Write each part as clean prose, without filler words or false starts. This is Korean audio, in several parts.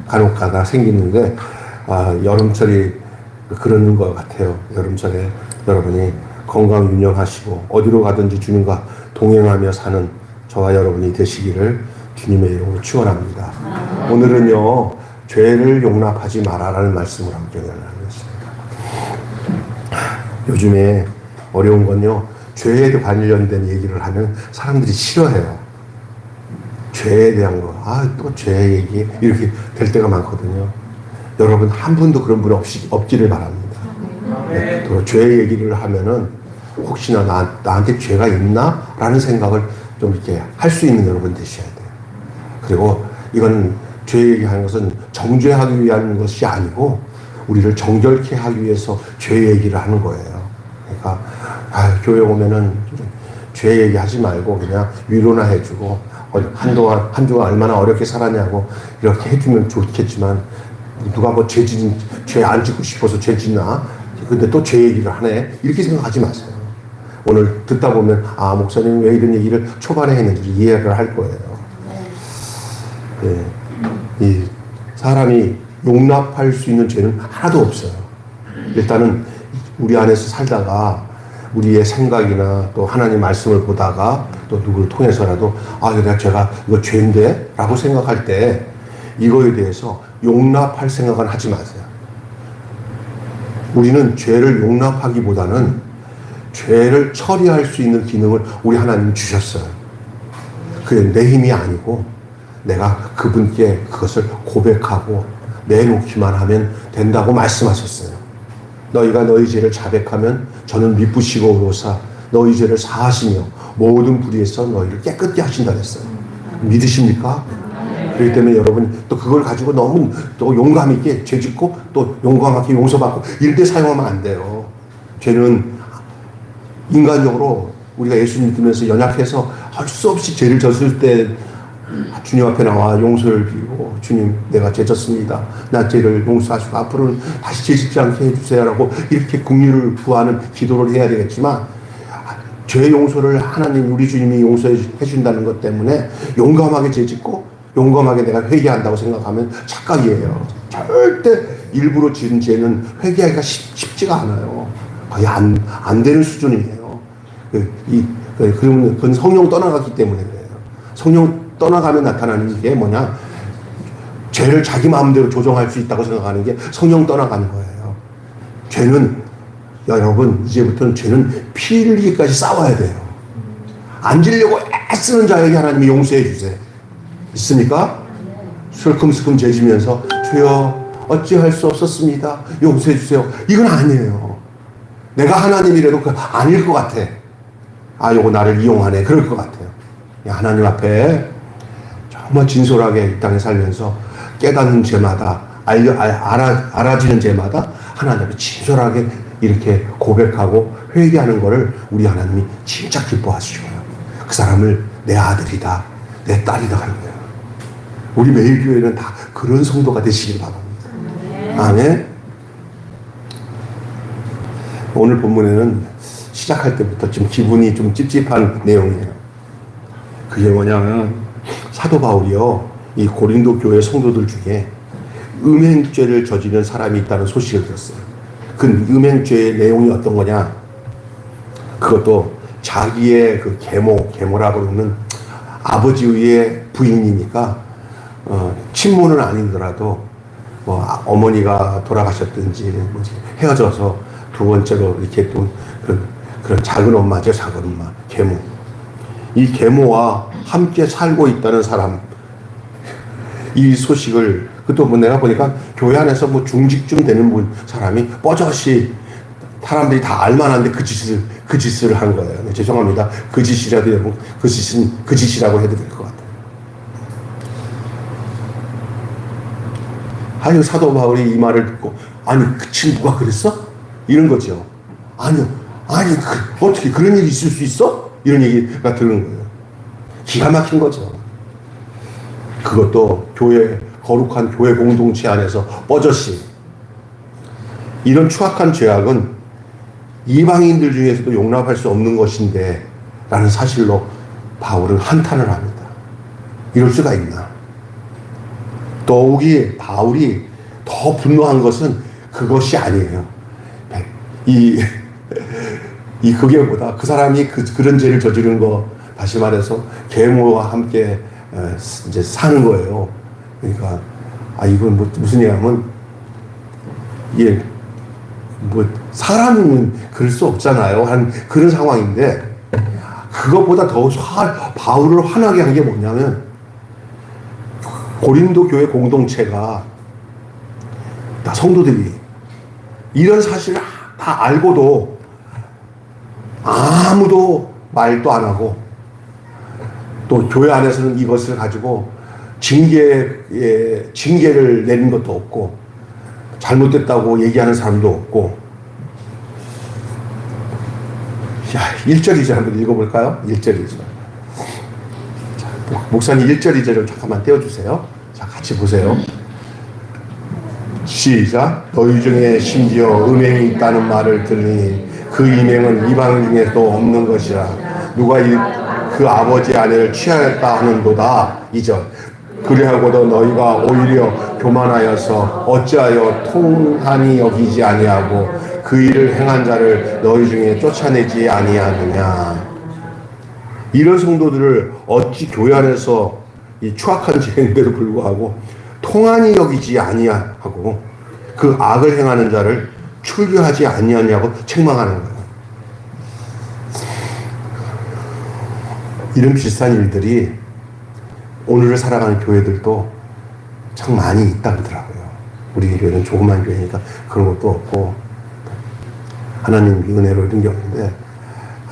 간혹가다 생기는데, 여름철이 그런 것 같아요. 여름철에 여러분이 건강 유념하시고 어디로 가든지 주님과 동행하며 사는 저와 여러분이 되시기를 주님의 이름으로 축원합니다. 오늘은요, 죄를 용납하지 마라라는 말씀을 함께 나누겠습니다. 요즘에 어려운 건요, 죄에 관련된 얘기를 하면 사람들이 싫어해요. 죄에 대한 거, 또 죄 얘기 이렇게 될 때가 많거든요. 여러분 한 분도 그런 분 없기를 바랍니다. 네, 또 죄 얘기를 하면은 혹시나 나한테 죄가 있나? 라는 생각을 좀 이렇게 할 수 있는 여러분 되셔야 돼요. 그리고 이건 죄 얘기하는 것은 정죄하기 위한 것이 아니고 우리를 정결케 하기 위해서 죄 얘기를 하는 거예요. 그러니까 교회 오면은 죄 얘기하지 말고 그냥 위로나 해주고 한 주간 얼마나 어렵게 살았냐고 이렇게 해주면 좋겠지만, 누가 뭐 죄 안 짓고 싶어서 죄 짓나? 근데 또 죄 얘기를 하네? 이렇게 생각하지 마세요. 오늘 듣다 보면 목사님 왜 이런 얘기를 초반에 했는지 이해를 할 거예요. 네. 이 사람이 용납할 수 있는 죄는 하나도 없어요. 일단은 우리 안에서 살다가 우리의 생각이나 또 하나님 말씀을 보다가 또 누구를 통해서라도 제가 이거 죄인데? 라고 생각할 때 이거에 대해서 용납할 생각은 하지 마세요. 우리는 죄를 용납하기보다는 죄를 처리할 수 있는 기능을 우리 하나님 주셨어요. 그게 내 힘이 아니고 내가 그분께 그것을 고백하고 내놓기만 하면 된다고 말씀하셨어요. 너희가 너희 죄를 자백하면 저는 미쁘시고 의로사 너희 죄를 사하시며 모든 불의에서 너희를 깨끗게 하신다 그랬어요. 믿으십니까? 그렇기 때문에 여러분 또 그걸 가지고 너무 또 용감 있게 죄 짓고 또 용감하게 용서받고 이럴 때 사용하면 안 돼요. 죄는 인간적으로 우리가 예수 믿으면서 연약해서 할 수 없이 죄를 졌을 때 주님 앞에 나와 용서를 비고, 주님 내가 죄 졌습니다. 나 죄를 용서하시고 앞으로는 다시 죄 짓지 않게 해주세요라고 이렇게 긍휼을 구하는 기도를 해야 되겠지만, 죄 용서를 하나님 우리 주님이 용서해 준다는 것 때문에 용감하게 죄 짓고 용감하게 내가 회개한다고 생각하면 착각이에요. 절대 일부러 지은 죄는 회개하기가 쉽지가 않아요. 거의 안 되는 수준이에요. 그러면 그건 성령 떠나갔기 때문에 그래요. 성령 떠나가면 나타나는 게 뭐냐? 죄를 자기 마음대로 조정할 수 있다고 생각하는 게 성령 떠나가는 거예요. 죄는, 여러분, 이제부터는 죄는 피 흘리기까지 싸워야 돼요. 안 지려고 애쓰는 자에게 하나님이 용서해 주세요. 있습니까? 슬금슬금 죄 지면서 주여 어찌할 수 없었습니다. 용서해 주세요. 이건 아니에요. 내가 하나님이라도 아닐 것 같아. 요거 나를 이용하네. 그럴 것 같아요. 하나님 앞에 정말 진솔하게 이 땅에 살면서 깨닫는 죄마다 알아지는 죄마다 하나님 앞에 진솔하게 이렇게 고백하고 회개하는 것을 우리 하나님이 진짜 기뻐하시고요. 그 사람을 내 아들이다, 내 딸이다 하는 거예요. 우리 매일 교회는 다 그런 성도가 되시길 바랍니다. 아멘. 오늘 본문에는 시작할 때부터 좀 기분이 좀 찝찝한 내용이에요. 그게 뭐냐면 사도 바울이요, 이 고린도 교회 성도들 중에 음행죄를 저지른 사람이 있다는 소식을 들었어요. 그 음행죄의 내용이 어떤 거냐? 그것도 자기의 그 계모라고 그러는 아버지의 부인이니까 친모는 아니더라도 뭐 어머니가 돌아가셨든지 헤어져서 두 번째로 이렇게 또 그런 작은 엄마죠. 작은 엄마 계모. 이 계모와 함께 살고 있다는 사람, 이 소식을, 그것도 뭐 내가 보니까 교회 안에서 뭐 중직쯤 되는 사람이 뻐젓이 사람들이 다 알만한데 그 짓을 한 거예요. 네, 죄송합니다. 그 짓이라도 여러분, 그 짓은 그 짓이라고 해도 될 것 같아요. 사도 바울이 이 말을 듣고, 그 친구가 그랬어? 이런 거죠. 어떻게 그런 일이 있을 수 있어? 이런 얘기가 들은 거예요. 기가 막힌 거죠. 그것도 거룩한 교회 공동체 안에서 뻐젓이. 이런 추악한 죄악은 이방인들 중에서도 용납할 수 없는 것인데 라는 사실로 바울은 한탄을 합니다. 이럴 수가 있나? 더욱이 바울이 더 분노한 것은 그것이 아니에요. 이 그게보다 그 사람이 그런 죄를 저지른 거, 다시 말해서 계모와 함께 이제 사는 거예요. 그러니까 이건 무슨 얘기냐면, 이게 사람은 그럴 수 없잖아요. 한 그런 상황인데, 그것보다 더 바울을 화나게 한 게 뭐냐면, 고린도 교회 공동체가 다 성도들이 이런 사실을 다 알고도 아무도 말도 안 하고, 또 교회 안에서는 이것을 가지고 징계를 내는 것도 없고, 잘못됐다고 얘기하는 사람도 없고. 1절 2절 한번 읽어볼까요? 1절 2절. 목사님 1절 2절을 잠깐만 떼어주세요. 자, 같이 보세요. 시작. 너희 중에 심지어 음행이 있다는 말을 들으니 그 음행은 이방 중에도 없는 것이라. 누가 그 아버지 아내를 취하였다 하는도다. 2절. 그리하고도 너희가 오히려 교만하여서 어찌하여 통한이 여기지 아니하고 그 일을 행한 자를 너희 중에 쫓아내지 아니하느냐. 이런 성도들을 어찌 교회 안에서 이 추악한 죄인데도 불구하고 통한이 여기지 아니하고 그 악을 행하는 자를 출교하지 아니하냐고 책망하는 거예요. 이런 비슷한 일들이 오늘을 살아가는 교회들도 참 많이 있다 그러더라고요. 우리 교회는 조그만 교회니까 그런 것도 없고, 하나님 은혜로 이런 게 없는데,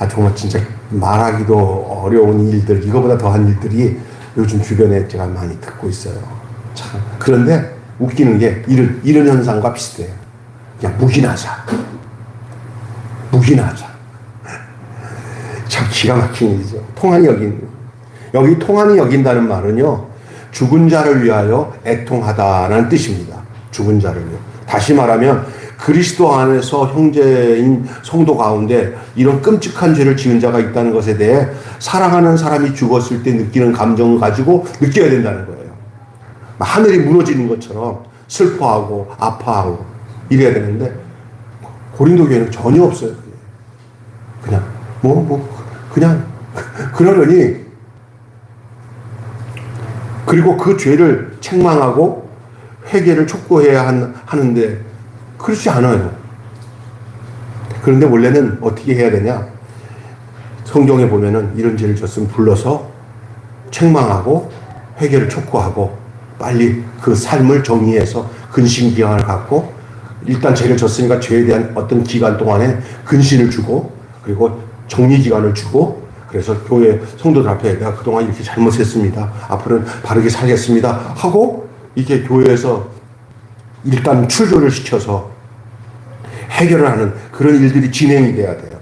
정말 진짜 말하기도 어려운 일들, 이거보다 더한 일들이 요즘 주변에 제가 많이 듣고 있어요. 참. 그런데 웃기는 게 이런 현상과 비슷해요. 그냥 묵인하자. 참 기가 막힌 일이죠. 통한이 여긴. 여기 통한이 여긴다는 말은요, 죽은 자를 위하여 애통하다라는 뜻입니다. 죽은 자를 위하여. 다시 말하면 그리스도 안에서 형제인 성도 가운데 이런 끔찍한 죄를 지은 자가 있다는 것에 대해 사랑하는 사람이 죽었을 때 느끼는 감정을 가지고 느껴야 된다는 거예요. 하늘이 무너지는 것처럼 슬퍼하고 아파하고 이래야 되는데, 고린도 교회는 전혀 없어요. 그냥 그냥 그러려니, 그리고 그 죄를 책망하고 회개를 촉구해야 하는데 그렇지 않아요. 그런데 원래는 어떻게 해야 되냐? 성경에 보면은 이런 죄를 졌으면 불러서 책망하고 회개를 촉구하고 빨리 그 삶을 정리해서 근신기간을 갖고, 일단 죄를 졌으니까 죄에 대한 어떤 기간 동안에 근신을 주고, 그리고 정리기간을 주고, 그래서 교회 성도들 앞에 내가 그동안 이렇게 잘못했습니다. 앞으로는 바르게 살겠습니다. 하고 이게 교회에서 일단 출교를 시켜서 해결을 하는 그런 일들이 진행이 돼야 돼요.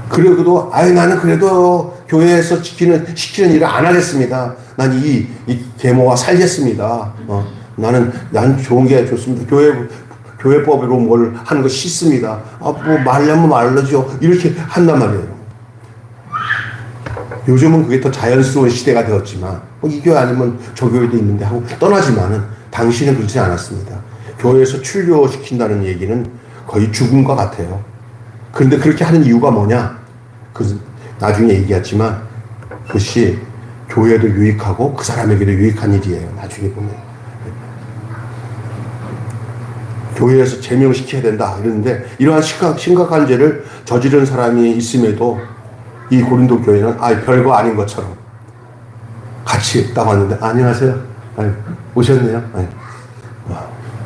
그래도 나는 그래도 교회에서 시키는 일을 안 하겠습니다. 난 이 계모와 살겠습니다. 나는 좋은 게 좋습니다. 교회법으로 뭘 하는 거 싫습니다. 말려면 말르죠. 이렇게 한단 말이에요. 요즘은 그게 더 자연스러운 시대가 되었지만, 이 교회 아니면 저 교회도 있는데 하고 떠나지만은, 당시는 그렇지 않았습니다. 교회에서 출교시킨다는 얘기는 거의 죽음과 같아요. 그런데 그렇게 하는 이유가 뭐냐? 나중에 얘기했지만, 그것이 교회도 유익하고 그 사람에게도 유익한 일이에요. 나중에 보면. 교회에서 제명시켜야 된다 이러는데, 이러한 심각한 죄를 저지른 사람이 있음에도 이 고린도 교회는 별거 아닌 것처럼 같이 딱 왔는데, 안녕하세요. 오셨네요.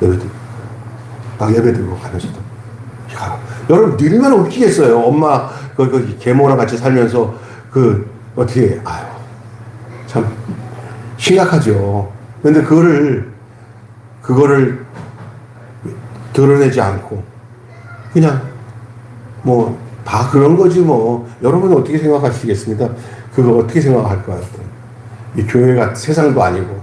예배 드리고 가면서도. 여러분, 얼마나 웃기겠어요. 엄마, 계모랑 같이 살면서, 어떻게, 참, 심각하죠. 근데 그거를 드러내지 않고, 그냥, 다 그런 거지 뭐. 여러분은 어떻게 생각하시겠습니까? 그거 어떻게 생각할까요? 이 교회가 세상도 아니고.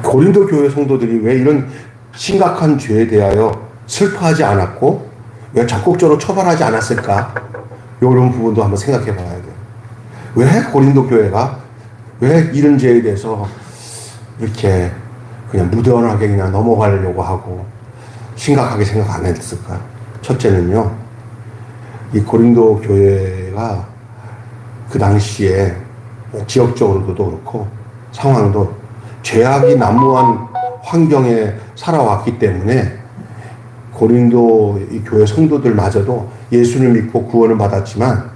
고린도 교회 성도들이 왜 이런 심각한 죄에 대하여 슬퍼하지 않았고 왜 적극적으로 처벌하지 않았을까? 이런 부분도 한번 생각해 봐야 돼요. 왜 고린도 교회가 왜 이런 죄에 대해서 이렇게 그냥 무던하게 그냥 넘어가려고 하고 심각하게 생각 안 했을까? 첫째는요, 이 고린도 교회가 그 당시에 지역적으로도 그렇고 상황도 죄악이 난무한 환경에 살아왔기 때문에 고린도 이 교회 성도들마저도 예수를 믿고 구원을 받았지만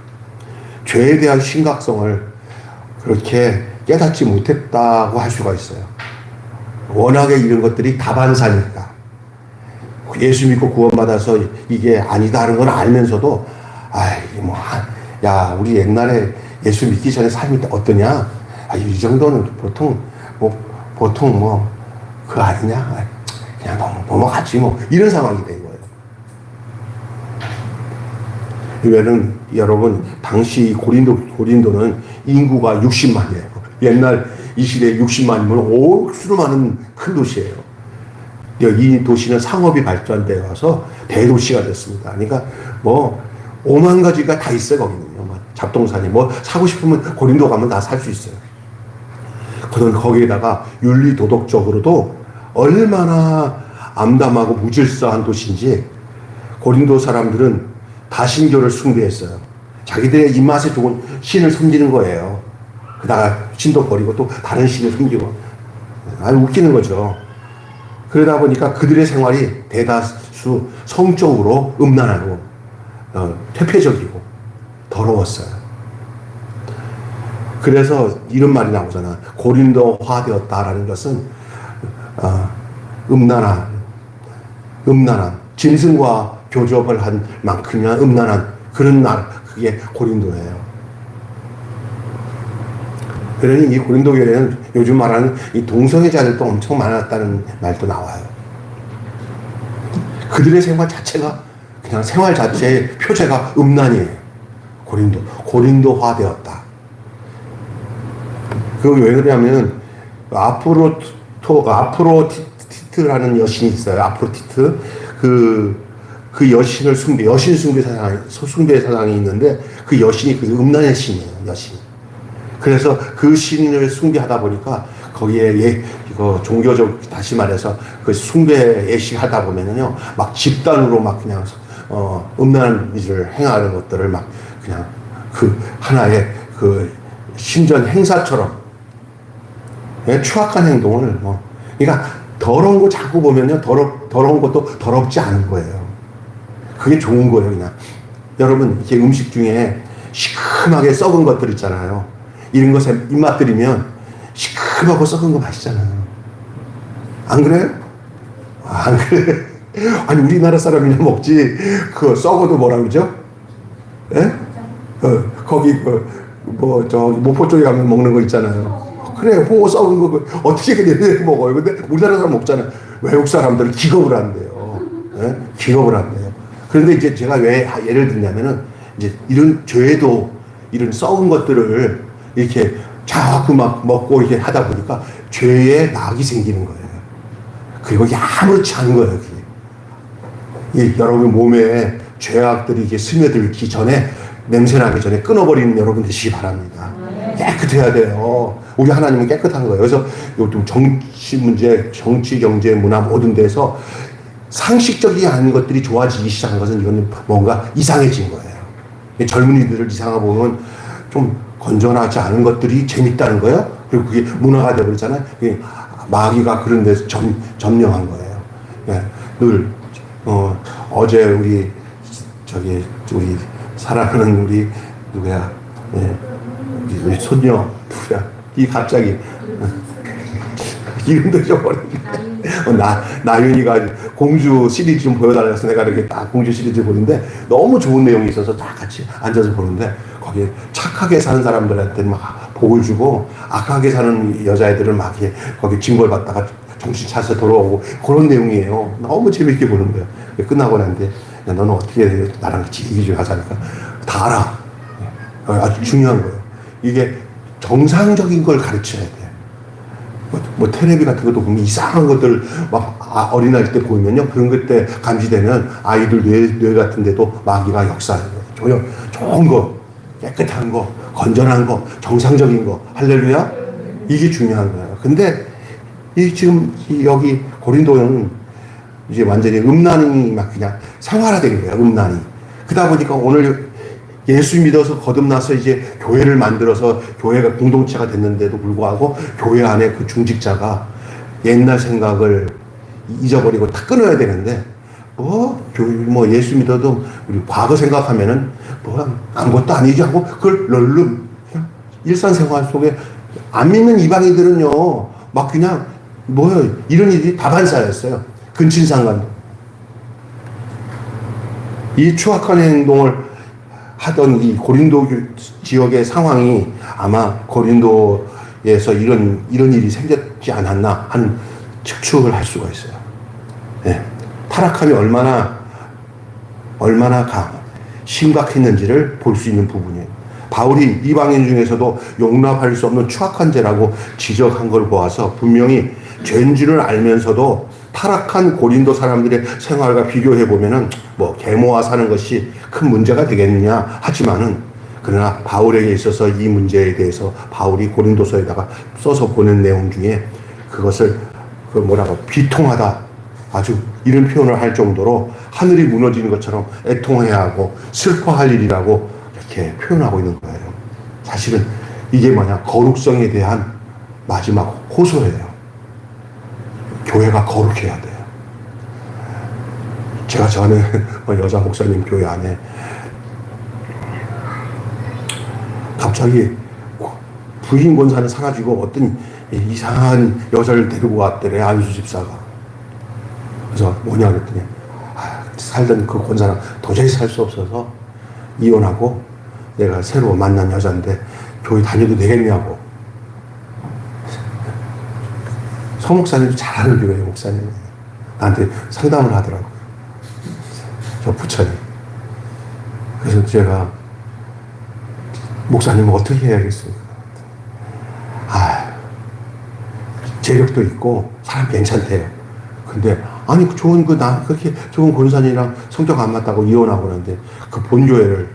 죄에 대한 심각성을 그렇게 깨닫지 못했다고 할 수가 있어요. 워낙에 이런 것들이 다반사니까. 예수 믿고 구원받아서 이게 아니다는 걸 알면서도, 야, 우리 옛날에 예수 믿기 전에 삶이 어떠냐? 이 정도는 보통 그거 아니냐? 그냥 넘어가지 뭐. 이런 상황이 된 거예요. 왜냐면 여러분, 당시 고린도는 인구가 60만이에요. 옛날 이 시대에 60만이면 옥수로 많은 큰 도시예요. 이 도시는 상업이 발전되어 와서 대도시가 됐습니다. 그러니까 뭐 5만 가지가 다 있어요. 거기는요. 잡동사니 뭐 사고 싶으면 고린도 가면 다 살 수 있어요. 그런 거기에다가 윤리 도덕적으로도 얼마나 암담하고 무질서한 도시인지 고린도 사람들은 다신교를 숭배했어요. 자기들의 입맛에 좋은 신을 섬기는 거예요. 그다가 신도 버리고 또 다른 신을 섬기고. 아주 웃기는 거죠. 그러다 보니까 그들의 생활이 대다수 성적으로 음란하고 퇴폐적이고 더러웠어요. 그래서 이런 말이 나오잖아. 고린도화되었다라는 것은 음란한 짐승과 교접을 한 만큼이나 음란한 그런 그게 고린도예요. 그러니 이 고린도 교회는 요즘 말하는 이 동성애자들도 엄청 많았다는 말도 나와요. 그들의 생활 자체가 그냥 생활 자체의 표제가 음란이에요. 고린도화되었다. 그 왜 그러냐면 아프로티트라는 여신이 있어요. 아프로티트. 그 여신을 여신 숭배 사상이 있는데 그 여신이 그 음란의 신이에요. 여신. 그래서 그 신을 숭배하다 보니까 거기에 이거 종교적 다시 말해서 그 숭배 예식하다 보면은요 막 집단으로 막 그냥 음란한 일을 행하는 것들을 막 그냥 그 하나의 그 신전 행사처럼 추악한 행동을 그러니까 더러운 거 자꾸 보면요 더러운 것도 더럽지 않은 거예요. 그게 좋은 거예요. 그냥 여러분 이렇게 음식 중에 시큼하게 썩은 것들 있잖아요. 이런 것에 입맛 들이면 시큼하고 썩은 거 맛있잖아요. 안 그래요? 안 그래? 아니 우리나라 사람이나 먹지 그거 썩어도 뭐라 그러죠? 예? 거기 저기 목포 쪽에 가면 먹는 거 있잖아요. 그래 홍어 썩은 거 어떻게 그냥 먹어요? 근데 우리나라 사람 먹잖아요. 외국 사람들은 기겁을 한대요. 예? 기겁을 한대요. 그런데 이제 제가 왜 예를 들냐면은 이제 이런 죄도 이런 썩은 것들을 이렇게 자꾸 막 먹고 이렇게 하다 보니까 죄의 낙이 생기는 거예요. 그리고 아무렇지 않은 거예요. 그게. 여러분 몸에 죄악들이 이렇게 스며들기 전에 냄새나기 전에 끊어버리는 여러분 되시기 바랍니다. 깨끗해야 돼요. 우리 하나님은 깨끗한 거예요. 그래서 요즘 정치 문제, 정치, 경제, 문화 모든 데서 상식적이 아닌 것들이 좋아지기 시작한 것은 이거는 뭔가 이상해진 거예요. 젊은이들을 이상하게 보면 좀 건전하지 않은 것들이 재밌다는 거예요. 그리고 그게 문화가 되어버리잖아요. 마귀가 그런 데서 점령한 거예요. 예, 늘 어제 우리 사랑하는 우리 누구야? 예, 우리 손녀 누구야? 이 갑자기 이름도 잊어버렸네. 나윤이가 공주 시리즈 좀 보여달라고 해서 내가 이렇게 딱 공주 시리즈 보는데 너무 좋은 내용이 있어서 다 같이 앉아서 보는데 거기에 착하게 사는 사람들한테 막 복을 주고 악하게 사는 여자애들을 막 거기 징벌 받다가 정신 차려서 돌아오고 그런 내용이에요. 너무 재밌게 보는 거예요. 끝나고 난데 너는 어떻게 나랑 같이 얘기 좀 하자니까 다 알아. 아주 중요한 거예요. 이게 정상적인 걸 가르쳐야 돼. 뭐 텔레비 같은 것도 보면 이상한 것들 막 어린아이 때 보면요 그런 것 때 감지되면 아이들 뇌 같은 데도 마귀가 역사해요. 좋은 거 깨끗한 거 건전한 거 정상적인 거 할렐루야. 이게 중요한 거예요. 근데 이 지금 여기 고린도는 이제 완전히 음란이 막 그냥 생활화된 거예요. 음란이. 그러다 보니까 오늘 예수 믿어서 거듭나서 이제 교회를 만들어서 교회가 공동체가 됐는데도 불구하고 교회 안에 그 중직자가 옛날 생각을 잊어버리고 다 끊어야 되는데 뭐 예수 믿어도 우리 과거 생각하면은 뭐 아무것도 아니지 하고 그걸 널름 일상생활 속에 안 믿는 이방인들은요 막 그냥 이런 일이 다반사였어요. 근친상간도. 이 추악한 행동을 하던 이 고린도 지역의 상황이 아마 고린도에서 이런 일이 생겼지 않았나 하는 측측을 할 수가 있어요. 네. 타락함이 얼마나 심각했는지를 볼 수 있는 부분이에요. 바울이 이방인 중에서도 용납할 수 없는 추악한 죄라고 지적한 걸 보아서 분명히 죄인 줄을 알면서도 타락한 고린도 사람들의 생활과 비교해 보면은 계모와 사는 것이 큰 문제가 되겠느냐 하지만은 그러나 바울에게 있어서 이 문제에 대해서 바울이 고린도서에다가 써서 보낸 내용 중에 그것을 비통하다 아주 이런 표현을 할 정도로 하늘이 무너지는 것처럼 애통해야 하고 슬퍼할 일이라고 이렇게 표현하고 있는 거예요. 사실은 이게 거룩성에 대한 마지막 호소예요. 교회가 거룩해야 돼요. 제가 전에 여자 목사님 교회 안에 갑자기 부인 권사는 사라지고 어떤 이상한 여자를 데리고 왔더래, 안수 집사가. 그래서 뭐냐 그랬더니 살던 그 권사랑 도저히 살 수 없어서 이혼하고 내가 새로 만난 여자인데 교회 다녀도 되겠냐고. 서 목사님도 잘 아는 교회 목사님 나한테 상담을 하더라고요. 저 부처님. 그래서 제가 목사님 어떻게 해야겠습니까? 재력도 있고 사람 괜찮대요. 근데 그렇게 좋은 권사님이랑 성격 안 맞다고 이혼하고 그러는데 그 본교회를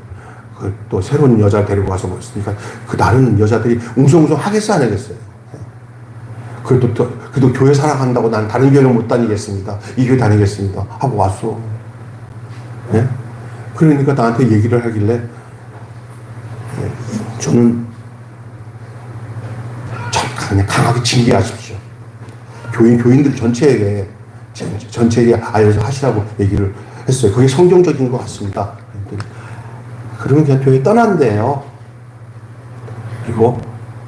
또 새로운 여자 데리고 와서 있으니까 그 다른 여자들이 웅성웅성 하겠어 안 하겠어요? 그래도 교회 사랑한다고 난 다른 교회는 못 다니겠습니다. 이 교회 다니겠습니다. 하고 왔어. 네? 그러니까 나한테 얘기를 하길래 저는 그냥 강하게 징계하십시오. 교인들 전체에게 알려서 하시라고 얘기를 했어요. 그게 성경적인 것 같습니다. 그러면 그냥 교회 떠난대요. 그리고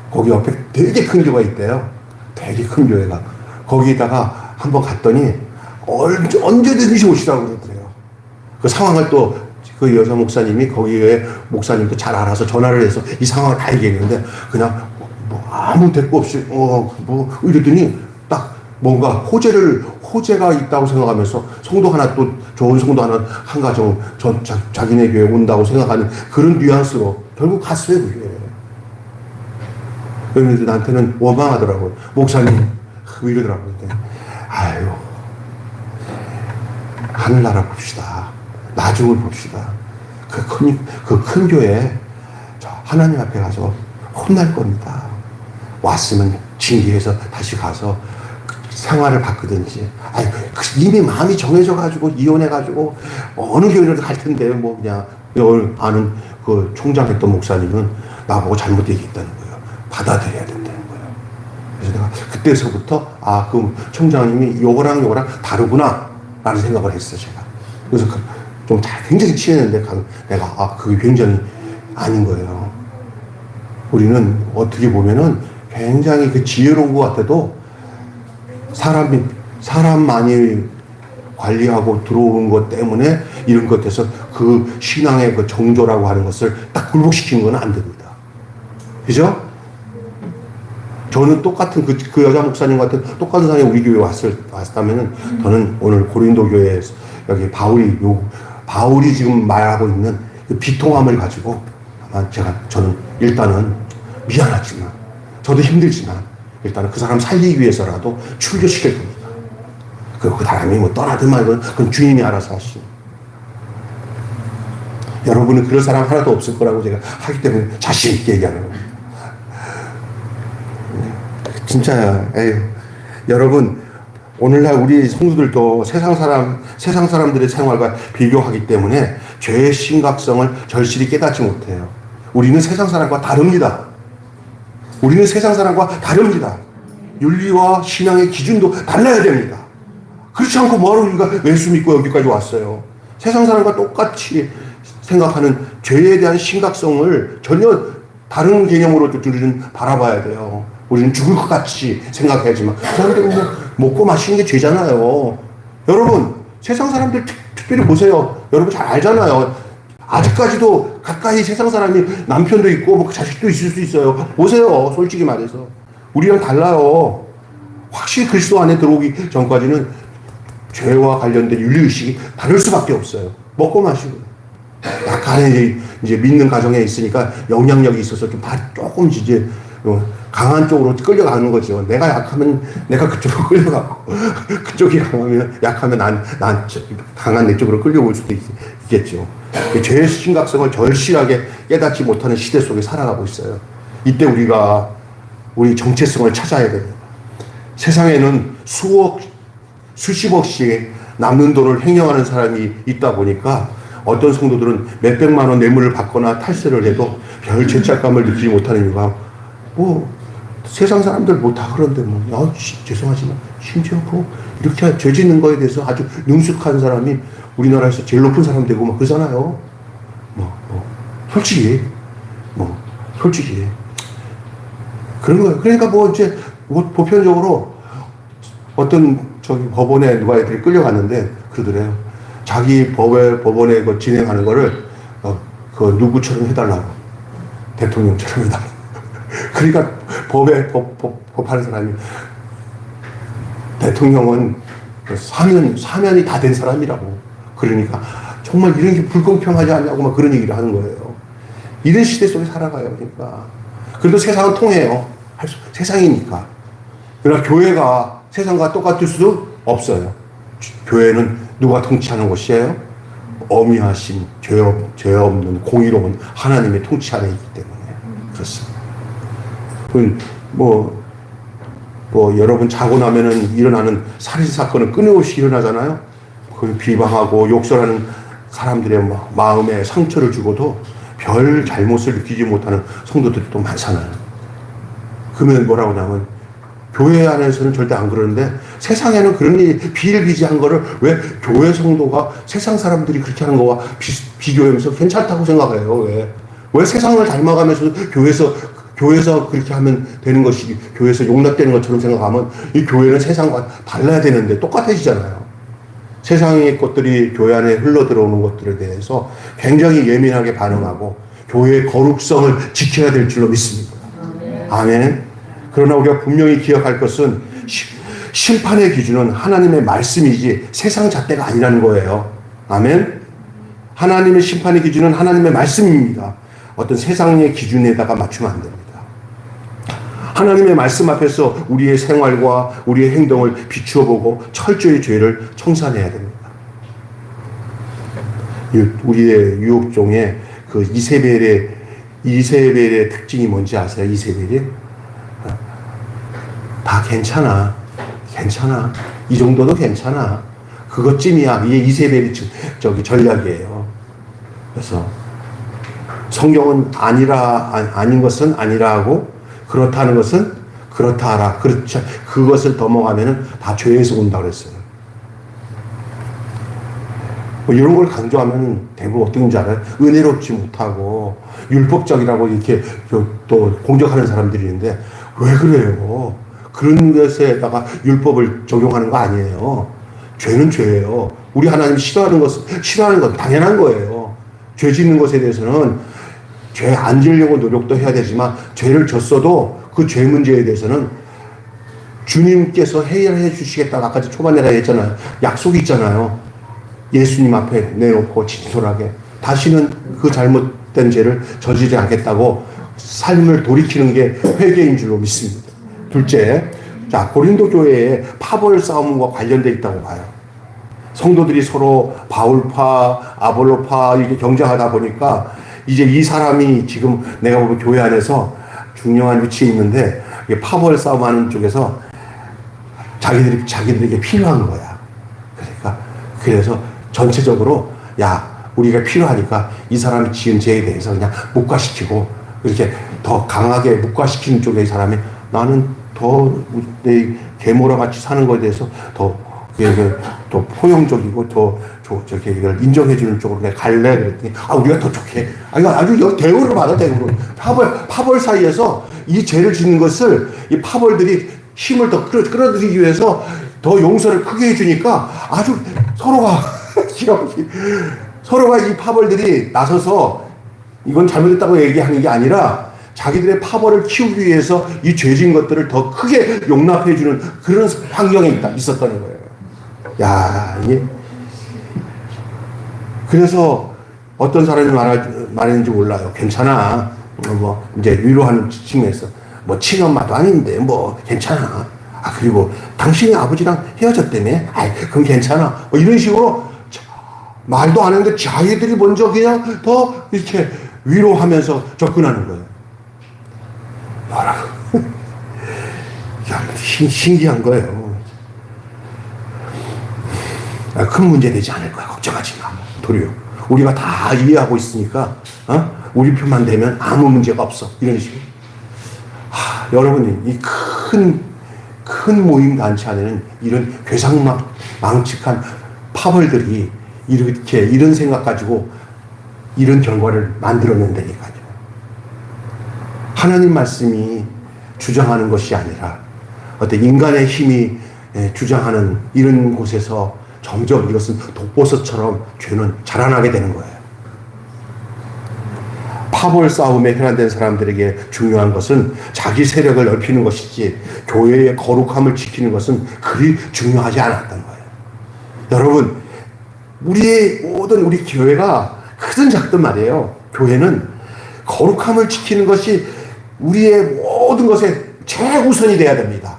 거기 옆에 되게 큰 교회가 있대요. 되게 큰 교회가. 거기다가 한번 갔더니 언제든지 오시라고 그러더래요. 그 상황을 또 그 여자 목사님이 거기에 목사님도 잘 알아서 전화를 해서 이 상황을 다 얘기했는데 그냥 아무 대꾸 없이 이랬더니 딱 뭔가 호재가 있다고 생각하면서 성도 하나 또 좋은 성도 하나 한 가정 자기네 교회에 온다고 생각하는 그런 뉘앙스로 결국 갔어요. 그게. 그런데 나한테는 원망하더라고요. 목사님 이러더라고요. 하늘나라 봅시다. 나중을 봅시다. 그 큰 교회 하나님 앞에 가서 혼날 겁니다. 왔으면 징계해서 다시 가서 생활을 바꾸든지. 이미 마음이 정해져가지고 이혼해가지고 어느 교회를 갈 텐데 그냥 오늘 아는 그 총장했던 목사님은 나보고 잘못 얘기했다는 거예요. 받아들여야 된다는 거예요. 그래서 내가 그때서부터 그 총장님이 요거랑 다르구나 라는 생각을 했어 제가. 그래서 굉장히 취했는데 내가 그게 굉장히 아닌 거예요. 우리는 어떻게 보면은 굉장히 지혜로운 것 같아도 사람만이 관리하고 들어오는 것 때문에 이런 것에서 그 신앙의 그 정조라고 하는 것을 딱 굴복시키는 건 안 됩니다. 그죠? 저는 똑같은 그 여자 목사님 같은 똑같은 사람이 우리 교회에 왔다면은 저는 오늘 고린도 교회에 여기 바울이 지금 말하고 있는 그 비통함을 가지고 저는 일단은 미안하지만 저도 힘들지만 일단은 그 사람 살리기 위해서라도 출교시킬 겁니다. 그 사람이 떠나든 말든 그건 주인이 알아서 하시오. 여러분은 그럴 사람 하나도 없을 거라고 제가 하기 때문에 자신 있게 얘기하는 겁니다. 진짜야. 에휴. 여러분, 오늘날 우리 성도들도 세상 사람들의 생활과 비교하기 때문에 죄의 심각성을 절실히 깨닫지 못해요. 우리는 세상 사람과 다릅니다. 우리는 세상 사람과 다릅니다. 윤리와 신앙의 기준도 달라야 됩니다. 그렇지 않고 뭐하러 우리가 예수 믿고 여기까지 왔어요. 세상 사람과 똑같이 생각하는 죄에 대한 심각성을 전혀 다른 개념으로 우리는 바라봐야 돼요. 우리는 죽을 것 같이 생각해야지만 그 사람들은 먹고 마시는 게 죄잖아요. 여러분, 세상 사람들 특별히 보세요. 여러분 잘 알잖아요. 아직까지도 가까이 세상 사람이 남편도 있고 뭐 자식도 있을 수 있어요. 보세요. 솔직히 말해서 우리랑 달라요. 확실히 그리스도 안에 들어오기 전까지는 죄와 관련된 윤리의식이 다를 수밖에 없어요. 먹고 마시고 약간의 이제 믿는 가정에 있으니까 영향력이 있어서 조금 이제 강한 쪽으로 끌려가는 거죠. 내가 약하면 내가 그쪽으로 끌려가고 그쪽이 약하면 난 강한 내 쪽으로 끌려올 수도 있겠죠. 죄의 심각성을 절실하게 깨닫지 못하는 시대 속에 살아가고 있어요. 이때 우리가 우리 정체성을 찾아야 됩니다. 세상에는 수십억씩 남는 돈을 횡령하는 사람이 있다 보니까 어떤 성도들은 몇백만 원 뇌물을 받거나 탈세를 해도 별 죄책감을 느끼지 못하는 이유가 세상 사람들 다 그런데 죄송하지만 심지어 이렇게 죄 짓는 거에 대해서 아주 능숙한 사람이 우리나라에서 제일 높은 사람 되고 그러잖아요. 솔직히 그런 거예요. 그러니까 이제 보편적으로 어떤 법원에 누가 애들이 끌려갔는데 그러더래요. 자기 법원에 진행하는 거를 누구처럼 해달라고. 대통령처럼 해달라고. 그러니까 법하는 사람이 대통령은 사면이 다 된 사람이라고. 그러니까 정말 이런 게 불공평하지 않냐고 그런 얘기를 하는 거예요. 이런 시대 속에 살아가요. 그러니까. 그래도 세상은 통해요. 세상이니까. 그러나 교회가 세상과 똑같을 수도 없어요. 교회는 누가 통치하는 곳이에요? 어미하신 죄 없는 공의로운 하나님의 통치 안에 있기 때문에 그렇습니다. 여러분 자고 나면은 일어나는 살인 사건은 끊임없이 일어나잖아요. 비방하고 욕설하는 사람들의 마음에 상처를 주고도 별 잘못을 느끼지 못하는 성도들이 또 많잖아요. 그러면 뭐라고 하냐면 교회 안에서는 절대 안 그러는데 세상에는 그런 일이 비일비재한 거를 왜 교회 성도가 세상 사람들이 그렇게 하는 거와 비교하면서 괜찮다고 생각해요. 왜 세상을 닮아가면서 교회에서 그렇게 하면 되는 것이 교회에서 용납되는 것처럼 생각하면 이 교회는 세상과 달라야 되는데 똑같아지잖아요. 세상의 것들이 교회 안에 흘러들어오는 것들에 대해서 굉장히 예민하게 반응하고 교회의 거룩성을 지켜야 될 줄로 믿습니다. 아멘. 그러나 우리가 분명히 기억할 것은 심판의 기준은 하나님의 말씀이지 세상 잣대가 아니라는 거예요. 아멘. 하나님의 심판의 기준은 하나님의 말씀입니다. 어떤 세상의 기준에다가 맞추면 안 됩니다. 하나님의 말씀 앞에서 우리의 생활과 우리의 행동을 비추어 보고 철저히 죄를 청산해야 됩니다. 우리의 유혹종의 그 이세벨의 특징이 뭔지 아세요? 이세벨이? 다 괜찮아. 이 정도도 괜찮아. 그것쯤이야. 이게 이세벨이 전략이에요. 그래서 성경은 아닌 것은 아니라 하고 그렇다는 것은 그렇다 하라. 그렇죠. 그것을 넘어가면은 다 죄에서 온다 그랬어요. 이런 걸 강조하면 대부분 어떤 줄 알아요? 은혜롭지 못하고 율법적이라고 이렇게 또 공격하는 사람들이 있는데 왜 그래요? 그런 것에다가 율법을 적용하는 거 아니에요. 죄는 죄예요. 우리 하나님 싫어하는 건 당연한 거예요. 죄 짓는 것에 대해서는 죄 안 지으려고 노력도 해야 되지만 죄를 졌어도 그 죄 문제에 대해서는 주님께서 해결해 주시겠다고 아까 초반에 다 했잖아요. 약속이 있잖아요. 예수님 앞에 내놓고 진솔하게 다시는 그 잘못된 죄를 저지르지 않겠다고 삶을 돌이키는 게 회개인 줄로 믿습니다. 둘째, 고린도 교회에 파벌 싸움과 관련되어 있다고 봐요. 성도들이 서로 바울파, 아볼로파 이렇게 경쟁하다 보니까 이제 이 사람이 지금 내가 보면 교회 안에서 중요한 위치에 있는데 파벌 싸움하는 쪽에서 자기들에게 필요한 거야. 그러니까 그래서 전체적으로 우리가 필요하니까 이 사람이 지은 죄에 대해서 그냥 묵과시키고 이렇게 더 강하게 묵과시키는 쪽의 사람이 나는 더 내 계모라 같이 사는 것에 대해서 더 포용적이고 더 이걸 인정해주는 쪽으로 내가 갈래 그랬더니 우리가 더 좋게 이거 아주 대우를 받아. 대우를 파벌 사이에서 이 죄를 짓는 것을 이 파벌들이 힘을 더 끌어들이기 위해서 더 용서를 크게 해주니까 아주 서로가 이 파벌들이 나서서 이건 잘못했다고 얘기하는 게 아니라 자기들의 파벌을 키우기 위해서 이 죄진 것들을 더 크게 용납해주는 그런 환경에 있었다는 거예요. 이게 그래서 어떤 사람이 말했는지 몰라요. 괜찮아. 이제 위로하는 측면에서 친엄마도 아닌데 괜찮아. 그리고 당신이 아버지랑 헤어졌다며. 그럼 괜찮아. 이런 식으로 말도 안 했는데 자기들이 먼저 그냥 더 이렇게 위로하면서 접근하는 거예요. 뭐라고? 신기한 거예요. 큰 문제 되지 않을 거야. 걱정하지 마. 도리어. 우리가 다 이해하고 있으니까, 우리 표만 되면 아무 문제가 없어. 이런 식으로. 여러분, 이 큰 모임 단체 안에는 이런 괴상망측한 파벌들이 이런 생각 가지고 이런 결과를 만들어낸다니까요. 하나님 말씀이 주장하는 것이 아니라 어떤 인간의 힘이 주장하는 이런 곳에서 점점 이것은 독버섯처럼 죄는 자라나게 되는 거예요. 파벌 싸움에 혈안된 사람들에게 중요한 것은 자기 세력을 넓히는 것이지 교회의 거룩함을 지키는 것은 그리 중요하지 않았던 거예요. 여러분, 우리 교회가 크든 작든 말이에요. 교회는 거룩함을 지키는 것이 우리의 모든 것에 최우선이 돼야 됩니다.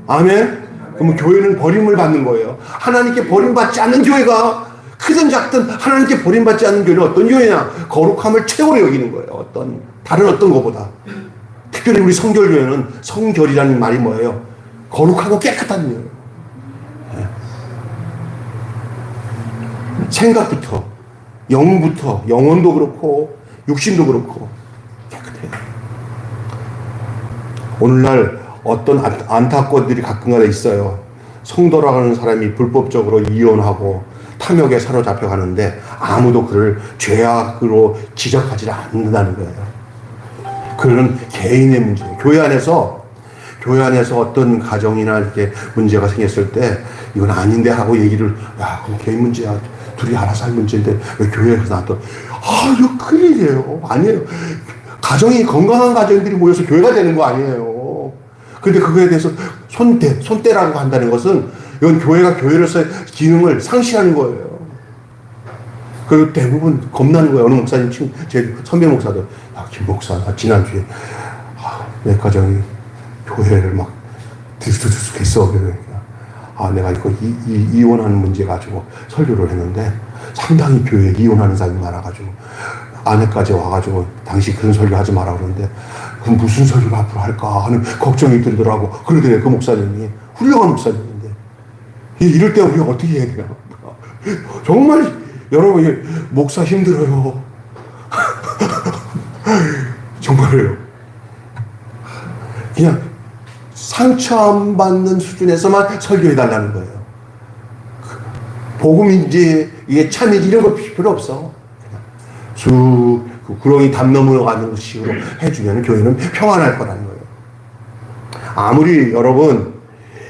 아멘? 그러면 교회는 버림을 받는 거예요. 하나님께 버림받지 않는 교회가 크든 작든 하나님께 버림받지 않는 교회는 어떤 교회냐? 거룩함을 최고로 여기는 거예요. 다른 어떤 것보다. 특별히 우리 성결교회는 성결이라는 말이 뭐예요? 거룩하고 깨끗한 거예요. 생각부터, 영부터, 영혼도 그렇고 육신도 그렇고 깨끗해요. 오늘날 어떤 안타까운들이 가끔가다 있어요. 성도라고 하는 사람이 불법적으로 이혼하고 탐욕에 사로잡혀 가는데 아무도 그를 죄악으로 지적하지 않는다는 거예요. 그런 개인의 문제. 교회 안에서 어떤 가정이나 이렇게 문제가 생겼을 때 이건 아닌데 하고 얘기를 그럼 개인 문제야. 둘이 알아서 할 문제인데 왜 교회에서 나왔던 이거 큰일이에요. 아니에요. 가정이 건강한 가정들이 모여서 교회가 되는 거 아니에요. 근데 그거에 대해서 손대라고 한다는 것은 이건 교회가 교회로서의 기능을 상실하는 거예요. 그리고 대부분 겁나는 거예요. 어느 목사님, 제 선배 목사들, 김 목사, 지난주에 내 가정이 교회를 막 들쑥들쑥했어. 그러니까 내가 이거 이혼하는 문제 가지고 설교를 했는데 상당히 교회에 이혼하는 사람이 많아가지고 아내까지 와가지고 당신 그런 설교 하지 마라 그러는데 그럼 무슨 설교를 앞으로 할까 하는 걱정이 들더라고. 그러더래 그 목사님이. 훌륭한 목사님인데 이럴 때 우리가 어떻게 해야 되나. 정말 여러분 목사 힘들어요. 정말요. 그냥 상처 안 받는 수준에서만 설교해달라는 거예요. 복음인지 이게 참인지 이런 거 필요 없어. 그 구렁이 담 넘어가는 식으로 해주면 교회는 평안할 거라는 거예요. 아무리 여러분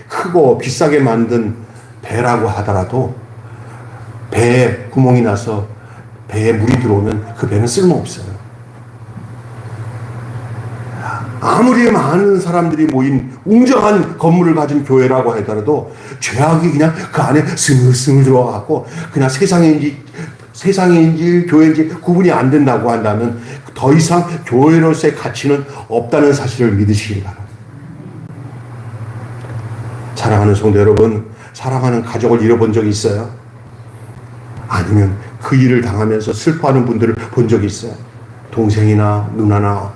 크고 비싸게 만든 배라고 하더라도 배에 구멍이 나서 배에 물이 들어오면 그 배는 쓸모없어요. 아무리 많은 사람들이 모인 웅장한 건물을 가진 교회라고 하더라도 죄악이 그냥 그 안에 스물스물 들어와갖고 그냥 세상인지 교회인지 구분이 안 된다고 한다면 더 이상 교회로서의 가치는 없다는 사실을 믿으시기 바랍니다. 사랑하는 성도 여러분, 사랑하는 가족을 잃어본 적이 있어요? 아니면 그 일을 당하면서 슬퍼하는 분들을 본 적이 있어요? 동생이나 누나나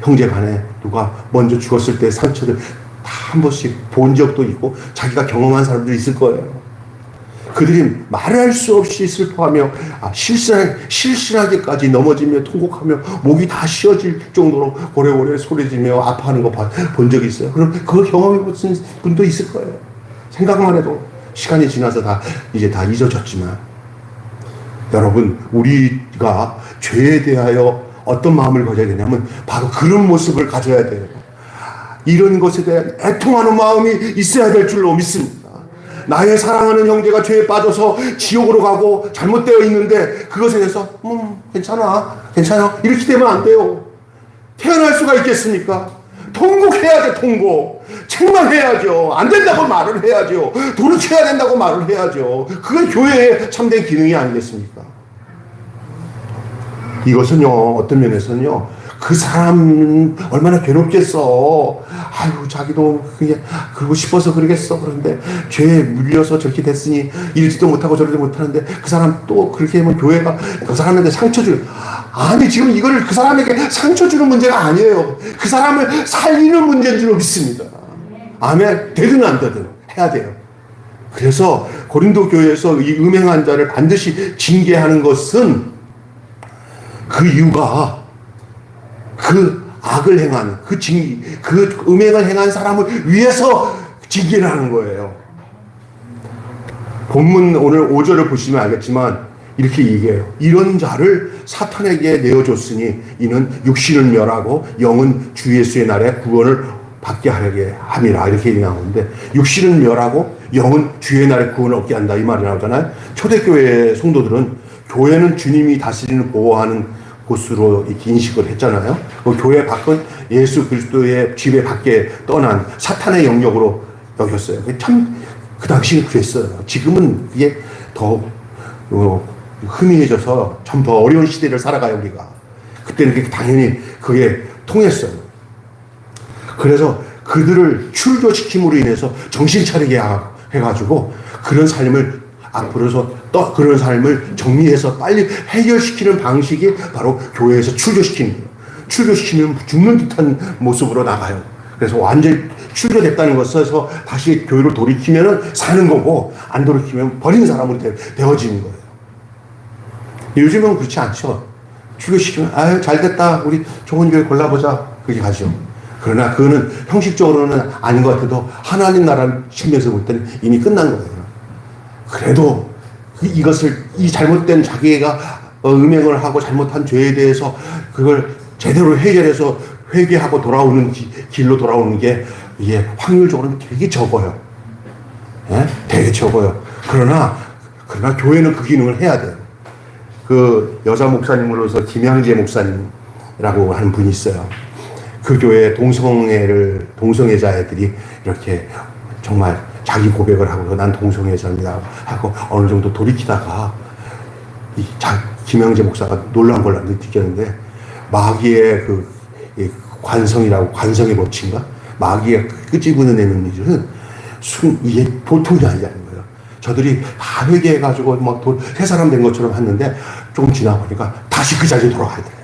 형제 간에 누가 먼저 죽었을 때 상처를 다 한 번씩 본 적도 있고 자기가 경험한 사람들이 있을 거예요. 그들이 말할 수 없이 슬퍼하며 실신하게까지 넘어지며 통곡하며 목이 다 쉬어질 정도로 고래고래 소리지며 아파하는 거 본 적이 있어요. 그럼 그걸 경험해 보신 분도 있을 거예요. 생각만 해도 시간이 지나서 이제 다 잊어졌지만, 여러분, 우리가 죄에 대하여 어떤 마음을 가져야 되냐면 바로 그런 모습을 가져야 돼요. 이런 것에 대한 애통하는 마음이 있어야 될 줄로 믿습니다. 나의 사랑하는 형제가 죄에 빠져서 지옥으로 가고 잘못되어 있는데 그것에 대해서 괜찮아 이렇게 되면 안 돼요. 태어날 수가 있겠습니까? 통곡해야 돼. 통곡. 책망해야죠. 안 된다고 말을 해야죠. 돌이켜야 된다고 말을 해야죠. 그건 교회의 참된 기능이 아니겠습니까? 이것은요, 어떤 면에서는요, 그 사람 얼마나 괴롭겠어. 아유, 자기도 그게 그러고 싶어서 그러겠어. 그런데 죄에 물려서 저렇게 됐으니 이러지도 못하고 저러지도 못하는데 그 사람 또 그렇게 하면 교회가 그 사람한테 상처 주는. 아니, 지금 이거를 그 사람에게 상처 주는 문제가 아니에요. 그 사람을 살리는 문제인 줄 믿습니다. 아멘. 되든 안 되든 해야 돼요. 그래서 고린도 교회에서 이 음행한 자를 반드시 징계하는 것은 그 이유가 그 악을 행한, 그 음행을 행한 사람을 위해서 징계를 하는 거예요. 본문 오늘 5절을 보시면 알겠지만 이렇게 얘기해요. 이런 자를 사탄에게 내어줬으니 이는 육신을 멸하고 영은 주 예수의 날에 구원을 받게 하려게 함이라. 이렇게 나오는데, 육신은 멸하고 영은 주의 날에 구원을 얻게 한다, 이 말이 나오잖아요. 초대교회 성도들은 교회는 주님이 다스리는 보호하는 곳으로 이렇게 인식을 했잖아요. 그 교회 밖은 예수 그리스도의 지배 밖에 떠난 사탄의 영역으로 여겼어요. 참 그 당시는 그랬어요. 지금은 이게 더 희미해져서 참 더 어려운 시대를 살아가요, 우리가. 그때는 당연히 그게 통했어요. 그래서 그들을 출교시킴으로 인해서 정신 차리게 해가지고 그런 삶을 그런 삶을 정리해서 빨리 해결시키는 방식이 바로 교회에서 출교시키는 거예요. 출교시키면 죽는 듯한 모습으로 나가요. 그래서 완전히 출교됐다는 것에서 다시 교회를 돌이키면 사는 거고, 안 돌이키면 버린 사람으로 되어지는 거예요. 요즘은 그렇지 않죠. 출교시키면 아유 잘됐다, 우리 좋은 교회 골라보자, 그렇게 가죠. 그러나 그거는 형식적으로는 아닌 것 같아도 하나님 나라 측면에서 볼 때는 이미 끝난 거예요. 그래도 이 잘못된 자기가 음행을 하고 잘못한 죄에 대해서 그걸 제대로 해결해서 회개하고 돌아오는 길로 돌아오는 게 이게 확률적으로는 되게 적어요. 예? 되게 적어요. 그러나 교회는 그 기능을 해야 돼요. 그 여자 목사님으로서 김양재 목사님이라고 하는 분이 있어요. 그 교회 동성애자 애들이 이렇게 정말 자기 고백을 하고 난 동성애자입니다 하고 어느 정도 돌이키다가 김양재 목사가 놀라운 걸 느꼈는데, 마귀의 관성의 법칙인가? 마귀의 끄집어내는 일은 이게 보통이 아니라는 거예요. 저들이 다 회개해가지고 막 새 사람 된 것처럼 했는데 조금 지나 보니까 다시 그 자리에 돌아가야 돼요.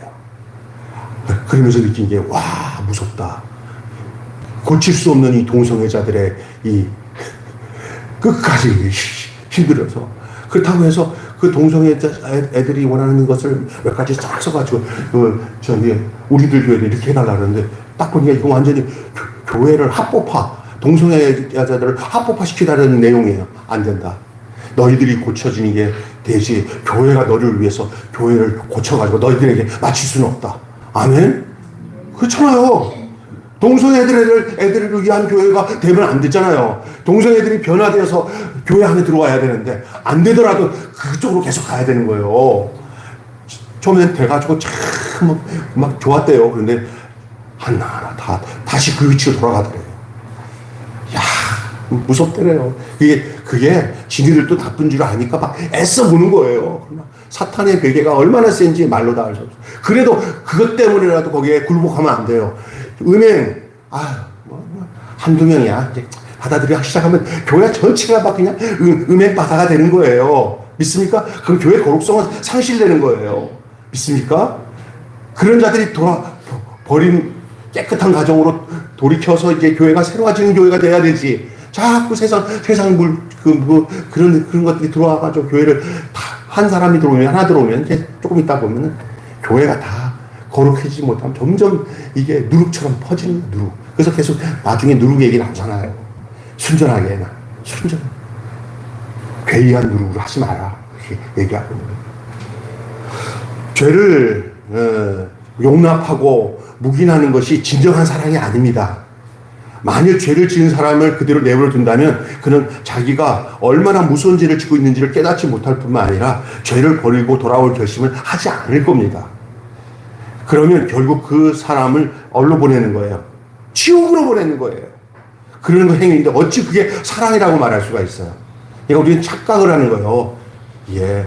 그러면서 느낀 게, 와, 무섭다. 고칠 수 없는 이 동성애자들의 끝까지 힘들어서. 그렇다고 해서 그 동성애자 애들이 원하는 것을 몇 가지 쫙 써가지고 우리들 교회를 이렇게 해달라 그러는데, 딱 보니까 이거 완전히 교회를 동성애자들을 합법화 시키라는 내용이에요. 안 된다. 너희들이 고쳐지는 게 되지, 교회가 너를 위해서 교회를 고쳐가지고 너희들에게 맞출 수는 없다. 아멘? 그렇잖아요. 애들을 위한 교회가 되면 안 되잖아요. 동성애들이 변화되어서 교회 안에 들어와야 되는데, 안 되더라도 그쪽으로 계속 가야 되는 거예요. 처음엔 돼가지고 참 막 좋았대요. 그런데 하나하나 다시 그 위치로 돌아가더래요. 야, 무섭더래요. 그게 지네들도 나쁜 줄 아니까 막 애써 보는 거예요. 사탄의 베개가 얼마나 센지 말로 다 알 수 없어요. 그래도 그것 때문에라도 거기에 굴복하면 안 돼요. 은행, 한두 명이야. 이제 받아들이기 시작하면 교회 전체가 막 그냥 은행 바다가 되는 거예요. 믿습니까? 그럼 교회 거룩성은 상실되는 거예요. 믿습니까? 그런 자들이 깨끗한 가정으로 돌이켜서 이제 교회가 새로워지는 교회가 돼야 되지. 자꾸 세상 그런 것들이 들어와가지고 교회를 다 한 사람이 들어오면, 하나 들어오면 이제 조금 있다 보면은 교회가 다 거룩해지지 못하면 점점 이게 누룩처럼 퍼지는 누룩. 그래서 계속 나중에 누룩 얘기 나오잖아요. 순전하게, 순전. 괴이한 누룩으로 하지 마라. 이렇게 얘기하고 있는 거예요. 죄를 용납하고 묵인하는 것이 진정한 사랑이 아닙니다. 만일 죄를 지은 사람을 그대로 내버려 둔다면 그는 자기가 얼마나 무서운 죄를 지고 있는지를 깨닫지 못할 뿐만 아니라 죄를 버리고 돌아올 결심을 하지 않을 겁니다. 그러면 결국 그 사람을 어디로 보내는 거예요? 지옥으로 보내는 거예요. 그런 거 행위인데 어찌 그게 사랑이라고 말할 수가 있어요? 그러니까 우리는 착각을 하는 거예요. 예.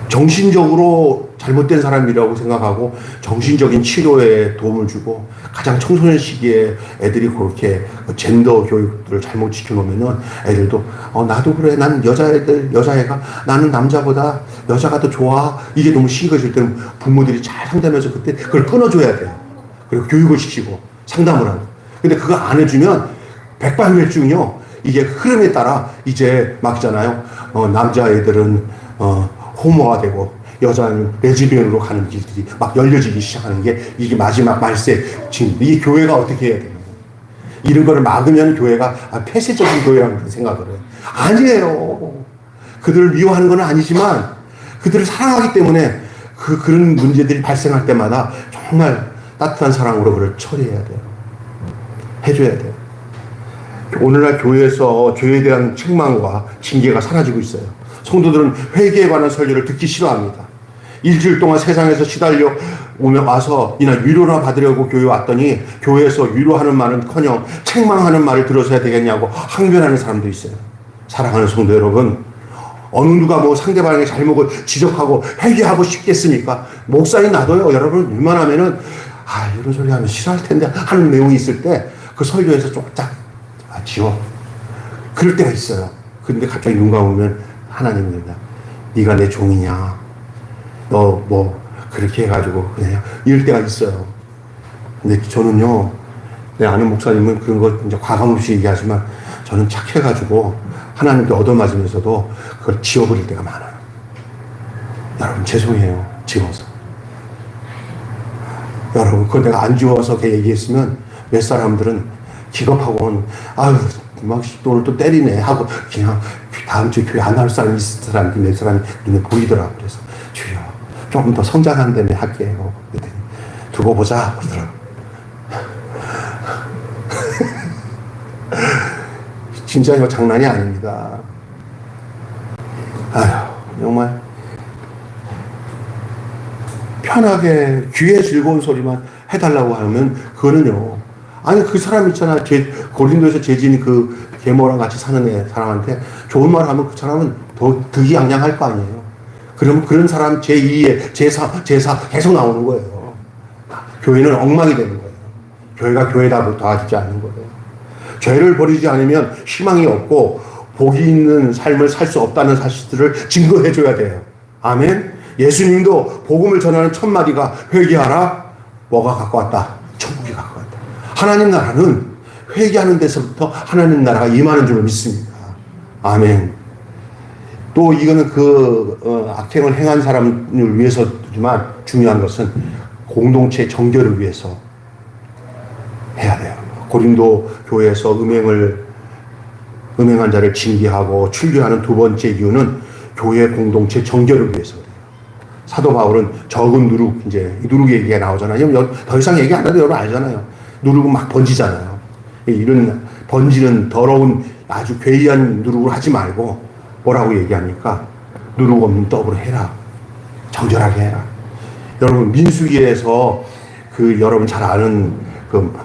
정신적으로 잘못된 사람이라고 생각하고 정신적인 치료에 도움을 주고 가장 청소년 시기에 애들이 그렇게 젠더 교육들을 잘못 지켜놓으면은 애들도 나도 그래. 난 여자애가 나는 남자보다 여자가 더 좋아. 이게 너무 시기가 때는 부모들이 잘 상담해서 그때 그걸 끊어줘야 돼요. 그리고 교육을 시키고 상담을 하고. 근데 그거 안 해주면 백발백중이요. 이게 흐름에 따라 이제 막잖아요. 남자애들은 호모가 되고 여자는 레즈비언으로 가는 길들이 막 열려지기 시작하는 게 이게 마지막 말세 지금 이 교회가 어떻게 해야 되는 거예요? 이런 거를 막으면 교회가 폐쇄적인 교회라고 생각을 해요. 아니에요. 그들을 미워하는 건 아니지만 그들을 사랑하기 때문에 그런 문제들이 발생할 때마다 정말 따뜻한 사랑으로 그걸 처리해야 돼요. 해줘야 돼요. 오늘날 교회에서 죄에 대한 책망과 징계가 사라지고 있어요. 성도들은 회개에 관한 설교를 듣기 싫어합니다. 일주일 동안 세상에서 시달려 와서 이날 위로나 받으려고 교회 왔더니 교회에서 위로하는 말은커녕 책망하는 말을 들어서야 되겠냐고 항변하는 사람도 있어요. 사랑하는 성도 여러분, 어느 누가 뭐 상대방의 잘못을 지적하고 회개하고 싶겠습니까? 목사님 나도요. 여러분 웬만하면은 이런 소리 하면 싫어할 텐데 하는 내용이 있을 때 그 설교에서 쫙 지워. 그럴 때가 있어요. 근데 갑자기 눈 감으면 하나님입니다. 네가 내 종이냐? 너 뭐 그렇게 해가지고 그냥 이럴 때가 있어요. 근데 저는요, 내 아는 목사님은 그런 거 이제 과감 없이 얘기하지만 저는 착해가지고 하나님께 얻어맞으면서도 그걸 지워버릴 때가 많아요. 여러분 죄송해요. 지워서. 여러분 그거 내가 안 지워서 걔 얘기했으면 몇 사람들은 기겁하고 막 오늘 또 때리네 하고 그냥 다음 주에 교회 안 나올 사람이 있을 사람이 몇 사람이 눈에 보이더라고. 그래서 주여 조금 더 성장한 다음에 할게요. 그랬더니 두고 보자 그러더라고. 진짜 이거 장난이 아닙니다. 정말 편하게 귀에 즐거운 소리만 해달라고 하면 그거는요. 그 사람 있잖아. 고린도에서 재진이 그 계모랑 같이 사는 사람한테 좋은 말 하면 그 사람은 더 득이양양할 거 아니에요. 그러면 그런 사람 제2의 제4 계속 나오는 거예요. 교회는 엉망이 되는 거예요. 교회가 교회다 도와주지 않는 거예요. 죄를 버리지 않으면 희망이 없고 복이 있는 삶을 살 수 없다는 사실들을 증거해 줘야 돼요. 아멘. 예수님도 복음을 전하는 첫 마디가 회개하라. 뭐가 갖고 왔다? 천국이 갖고 왔다. 하나님 나라는 회개하는 데서부터 하나님 나라가 임하는 줄 믿습니다. 아멘. 또 이거는 악행을 행한 사람을 위해서지만 중요한 것은 공동체 정결을 위해서 해야 돼요. 고린도 교회에서 음행한 자를 징계하고 출교하는 두 번째 이유는 교회 공동체 정결을 위해서. 사도 바울은 적은 누룩, 이제 누룩 얘기가 나오잖아요. 더 이상 얘기 안 해도 여러분 알잖아요. 누룩은 막 번지잖아요. 이런 번지는 더러운 아주 괴이한 누룩을 하지 말고 뭐라고 얘기합니까? 누룩 없는 떡으로 해라. 정결하게 해라. 여러분 민수기에서 여러분 잘 아는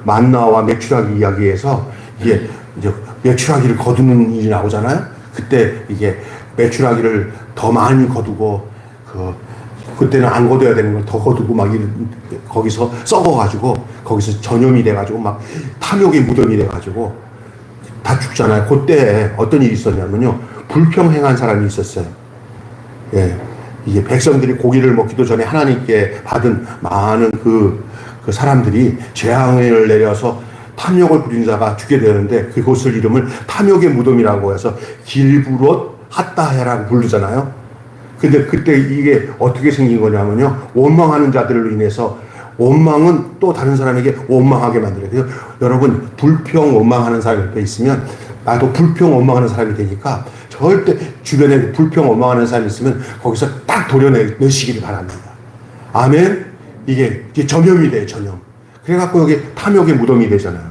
만나와 메추라기 이야기에서 이게 이제 메추라기를 거두는 일이 나오잖아요. 그때 이게 메추라기를 더 많이 거두고 그때는 안 거둬야 되는 걸 더 거두고 막 거기서 썩어가지고 거기서 전염이 돼가지고 막 탐욕의 무덤이 돼가지고 다 죽잖아요. 그때 어떤 일이 있었냐면요. 불평행한 사람이 있었어요. 예. 이게 백성들이 고기를 먹기도 전에 하나님께 받은 많은 그 사람들이 재앙을 내려서 탐욕을 부린 자가 죽게 되는데 그곳을 이름을 탐욕의 무덤이라고 해서 길브롯 핫다해라고 부르잖아요. 근데 그때 이게 어떻게 생긴 거냐면요. 원망하는 자들로 인해서 원망은 또 다른 사람에게 원망하게 만들어요. 그래서 여러분 불평 원망하는 사람이 옆에 있으면 나도 불평 원망하는 사람이 되니까 절대 주변에 불평 원망하는 사람이 있으면 거기서 딱 도려내시기를 바랍니다. 아멘. 이게 전염이 돼요. 전염. 그래갖고 여기 탐욕의 무덤이 되잖아요.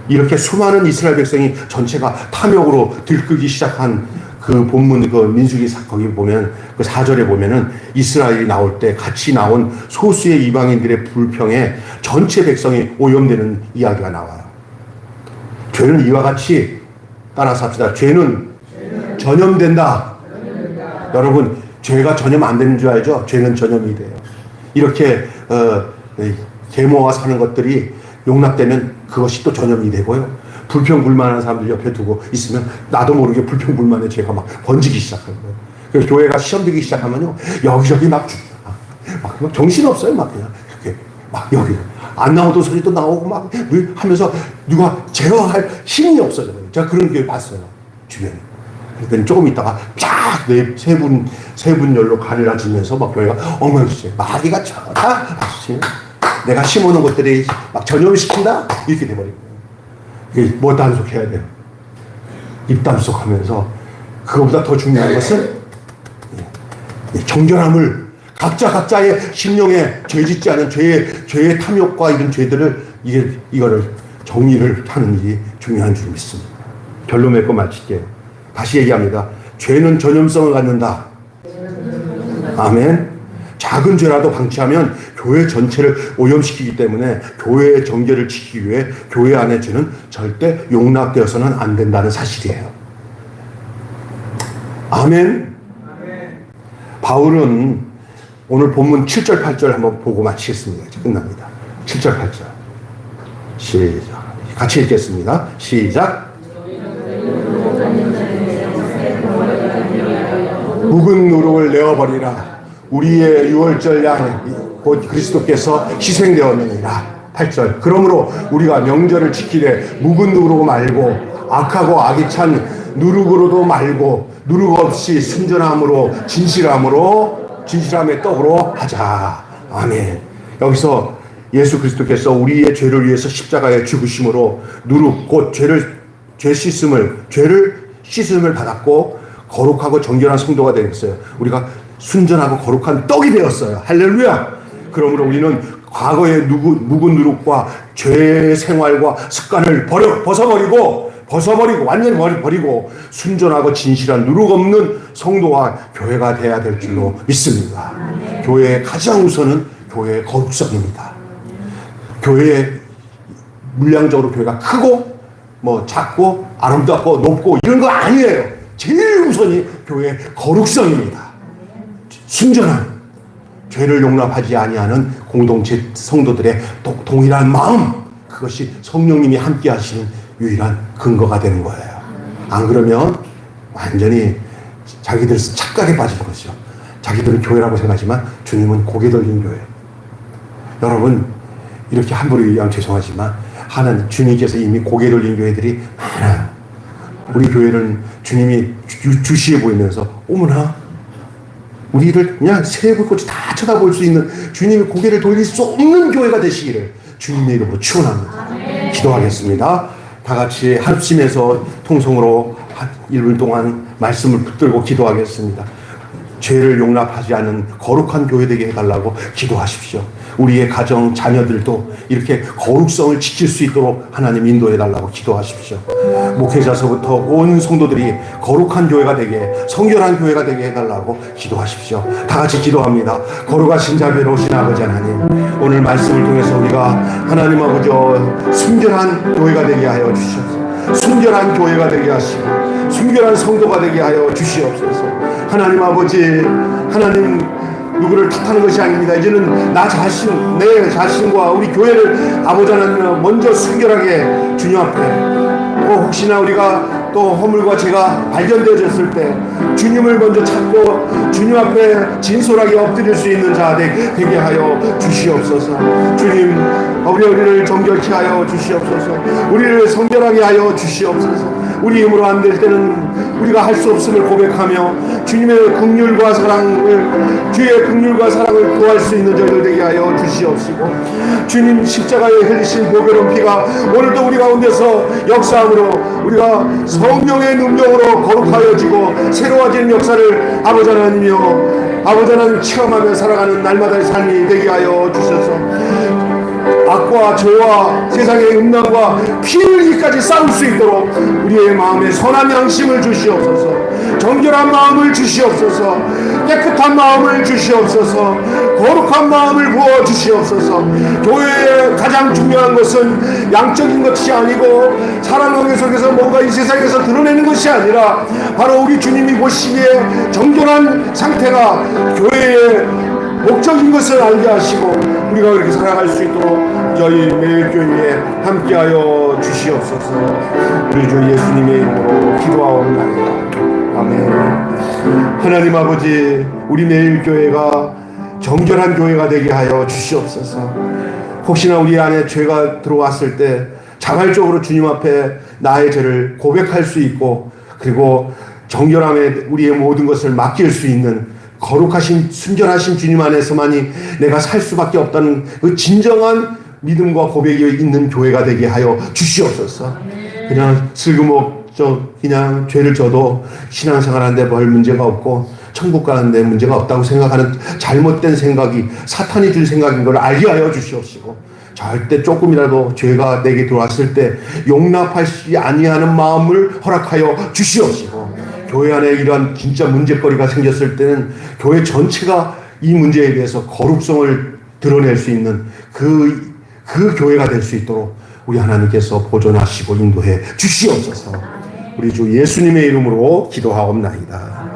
이렇게 수많은 이스라엘 백성이 전체가 탐욕으로 들끓기 시작한 그 본문, 그 민수기 거기 보면, 그 4절에 보면은 이스라엘이 나올 때 같이 나온 소수의 이방인들의 불평에 전체 백성이 오염되는 이야기가 나와요. 죄는 이와 같이 따라서 합시다. 죄는 전염된다. 여러분, 죄가 전염 안 되는 줄 알죠? 죄는 전염이 돼요. 이렇게, 계모가 사는 것들이 용납되면 그것이 또 전염이 되고요. 불평불만하는 사람들 옆에 두고 있으면 나도 모르게 불평불만의 죄가 막 번지기 시작하는 거예요. 그래서 교회가 시험 들기 시작하면요. 여기저기 막 정신없어요. 막 그냥. 막 여기. 안 나오던 소리도 나오고 막 하면서 누가 제어할 힘이 없어요. 제가 그런 교회 봤어요. 주변에. 그러니까 조금 있다가 쫙 세 분 열로 가늘어지면서 막 교회가 엉망이지. 마귀가 다 내가 심어놓은 것들이 막 전염시킨다? 이렇게 돼버린 거예요. 이게 뭐 단속해야 돼요? 입단속하면서 그거보다 더 중요한 것은 정결함을 각자의 심령에 죄짓지 않은 죄의 탐욕과 이런 죄들을 이거를 정리를 하는 일이 중요한 줄 믿습니다. 결론 맺고 마칠게요. 다시 얘기합니다. 죄는 전염성을 갖는다. 아멘. 작은 죄라도 방치하면 교회 전체를 오염시키기 때문에 교회의 정결을 지키기 위해 교회 안의 죄는 절대 용납되어서는 안 된다는 사실이에요. 아멘. 바울은 오늘 본문 7절 8절 한번 보고 마치겠습니다. 이제 끝납니다. 7절 8절 시작. 같이 읽겠습니다. 시작. 묵은 누룩을 내어버리라. 우리의 유월절 양 곧 그리스도께서 희생되었느니라. 8절. 그러므로 우리가 명절을 지키되 묵은 누룩으로 말고 악하고 악이 찬 누룩으로도 말고 누룩 없이 순전함으로 진실함의 떡으로 하자. 아멘. 여기서 예수 그리스도께서 우리의 죄를 위해서 십자가에 죽으심으로 누룩 곧 죄를 씻음을 받았고 거룩하고 정결한 성도가 되었어요. 우리가 순전하고 거룩한 떡이 되었어요. 할렐루야. 그러므로 우리는 과거의 묵은 누룩과 죄의 생활과 습관을 벗어버리고 완전히 버리고 순전하고 진실한 누룩 없는 성도와 교회가 되어야 될 줄로 믿습니다. 교회의 가장 우선은 교회의 거룩성입니다. 교회의 물량적으로 교회가 크고 뭐 작고 아름답고 높고 이런 거 아니에요. 제일 우선이 교회의 거룩성입니다. 순전함, 죄를 용납하지 아니하는 공동체 성도들의 동일한 마음, 그것이 성령님이 함께 하시는 유일한 근거가 되는 거예요. 안 그러면 완전히 자기들 착각에 빠지는 것이죠. 자기들은 교회라고 생각하지만 주님은 고개 돌린 교회. 여러분, 이렇게 함부로 얘기하면 죄송하지만 하나님 주님께서 이미 고개 돌린 교회들이 많아요. 우리 교회는 주님이 주시해 보이면서 어머나 우리를 그냥 새 불꽃이 다 쳐다볼 수 있는 주님의 고개를 돌릴 수 없는 교회가 되시기를 주님의 이름으로 축원합니다. 기도하겠습니다. 다 같이 합심해서 통성으로 1분 동안 말씀을 붙들고 기도하겠습니다. 죄를 용납하지 않는 거룩한 교회 되게 해달라고 기도하십시오. 우리의 가정, 자녀들도 이렇게 거룩성을 지킬 수 있도록 하나님 인도해달라고 기도하십시오. 목회자서부터 온 성도들이 거룩한 교회가 되게, 성결한 교회가 되게 해달라고 기도하십시오. 다 같이 기도합니다. 거룩하신 자비로우신 아버지 하나님, 오늘 말씀을 통해서 우리가 하나님 아버지 순결한 교회가 되게 하여 주시옵소서. 순결한 교회가 되게 하시고 순결한 성도가 되게 하여 주시옵소서. 하나님 아버지, 하나님 누구를 탓하는 것이 아닙니다. 이제는 나 자신, 내 자신과 우리 교회를 아버지 하나님 먼저 순결하게 주님 앞에, 혹시나 우리가 또 허물과 죄가 발견되어졌을 때 주님을 먼저 찾고 주님 앞에 진솔하게 엎드릴 수 있는 자 되게 하여 주시옵소서. 주님, 우리를 정결케 하여 주시옵소서. 우리를 성결하게 하여 주시옵소서. 우리 힘으로 안 될 때는 우리가 할 수 없음을 고백하며 주님의 긍휼과 사랑을, 주의 긍휼과 사랑을 구할 수 있는 저희들 되게 하여 주시옵시고, 주님 십자가에 흘리신 보배로운 피가 오늘도 우리 가운데서 역사함으로 우리가 성령의 능력으로 거룩하여지고 새로워지는 역사를 아버지 하나님 체험하며 살아가는 날마다의 삶이 되게 하여 주셔서 악과 죄와 세상의 음란과 피를 흘리기까지 싸울 수 있도록 우리의 마음에 선한 양심을 주시옵소서. 정결한 마음을 주시옵소서. 깨끗한 마음을 주시옵소서. 거룩한 마음을 부어 주시옵소서. 교회의 가장 중요한 것은 양적인 것이 아니고 사랑관계 속에서 뭔가 이 세상에서 드러내는 것이 아니라 바로 우리 주님이 보시기에 정결한 상태가 교회의 목적인 것을 알게 하시고 우리가 그렇게 살아갈 수 있도록 저희 매일교회에 함께하여 주시옵소서. 우리 주 예수님의 이름으로 기도하옵나이다. 아멘. 하나님 아버지, 우리 매일교회가 정결한 교회가 되게 하여 주시옵소서. 혹시나 우리 안에 죄가 들어왔을 때 자발적으로 주님 앞에 나의 죄를 고백할 수 있고, 그리고 정결함에 우리의 모든 것을 맡길 수 있는 거룩하신 순전하신 주님 안에서만이 내가 살 수밖에 없다는 그 진정한 믿음과 고백이 있는 교회가 되게 하여 주시옵소서. 그냥 슬그머적 그냥 죄를 져도 신앙생활하는데 별 문제가 없고 천국 가는데 문제가 없다고 생각하는 잘못된 생각이 사탄이 들 생각인 걸 알게 하여 주시옵시고, 절대 조금이라도 죄가 내게 들어왔을 때 용납하지 아니하는 마음을 허락하여 주시옵시고, 교회 안에 이러한 진짜 문제거리가 생겼을 때는 교회 전체가 이 문제에 대해서 거룩성을 드러낼 수 있는 그 교회가 될 수 있도록 우리 하나님께서 보존하시고 인도해 주시옵소서. 우리 주 예수님의 이름으로 기도하옵나이다.